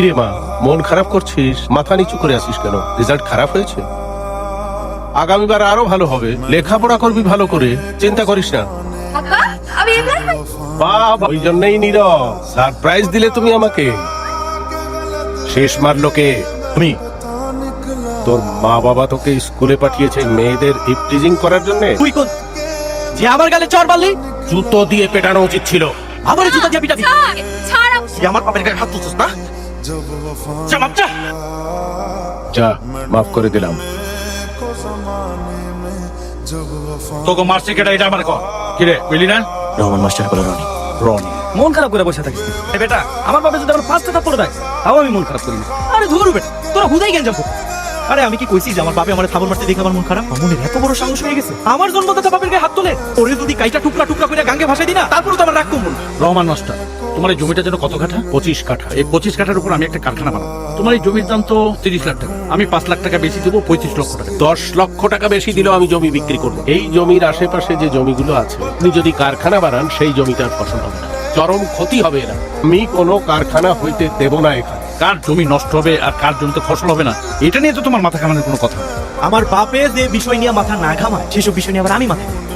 কিরে মা, মন খারাপ করছিস? মাথা নিচু করে আসিস কেন? রেজাল্ট খারাপ হয়েছে? আগামীবার আরো ভালো হবে। লেখাপড়া করবি ভালো করে, চিন্তা করিস না। আব্বা, আমি এবার বাবা, ওই জন্যই নীরব। সারপ্রাইজ দিলে তুমি আমাকে। শেষ মারলো কে? তুমি তোর মা বাবা তোকে স্কুলে পাঠিয়েছে মেয়েদের ইপটিজিং করার জন্য? তুই কোন যে আমার গালে চড় মারলি? জুতো দিয়ে পেটানো উচিত ছিল। আমার জুতা দিয়ে পিটাবি? ছাড় তুই আমার বাবার গায়ে হাত তুলছিস না? যা মাপ যা। যা, মাফ করে দিলাম। তোকে মারছে কেটা এটা আমার কর। কিরে বুঝলি না? রহমান মাস্টার বলে রনি। রনি মন খারাপ করে বসে থাকিস এই বেটা। আমার বাবা যদি আমার 5টা থাপ্পড় দেয় তাও আমি মন খারাপ করি না। আরে ধুরু বেটা, তোরা হুদাই গেঞ্জাম করো। আরে আমি কি কইছি যে আমার বাবা আমার থাপ্পড় মারতে দেখে আমার মন খারাপ? আমার মনে এত বড় সাহস হয়ে গেছে আমার জন্মদাতা বাপের গায়ে হাত তোলে। ওরে যদি কাইটা টুকরা টুকরা করে গাঙ্গে ভাসাই দিই না, তারপরে তো আমার রাগ কমবো না। রহমান মাস্টার, তোমার এই জমিটা যেন কত কাঠা? 25 কাঠা। এই 25 কাঠার উপর আমি একটা কারখানা বানাবো। তোমার এই জমির দাম তো 30 লাখ টাকা, আমি 5 লাখ টাকা বেশি দেবো, 35 লক্ষ টাকা। 10 লক্ষ টাকা বেশি দিলেও আমি জমি বিক্রি করবো। এই জমির আশেপাশে যে জমিগুলো আছে, আপনি যদি কারখানা বানান সেই জমিটার ফসল হবে না, চরম ক্ষতি হবে। না, আমি কোনো কারখানা হইতে দেব না এখানে। কার জমি নষ্ট হবে আর কার জমিতে ফসল হবে না, এটা নিয়ে তো তোমার মাথা ঘামানোর কোনো কথা না। আমার বাপে যে বিষয় নিয়ে মাথা না ঘামায় সেসব বিষয় নিয়ে আবার আমি মাথা ঘামাই।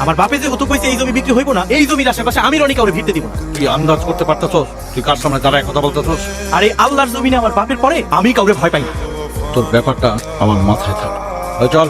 আমার বাপে যে হতো কইছে এই জমি বিক্রি হইব না, এই জমির আশেপাশে আমি রনি কাউরে ভিড়তে দিব না। তুই আন্দাজ করতে পারতেছস তুই কার সামনে দাঁড়ায় কথা বলতেছস? আর এই আল্লাহর জমিনে আমার বাপের পরে আমি কাউরে ভয় পাই না। তোর ব্যাপারটা আমার মাথায় থাক। ওই চল।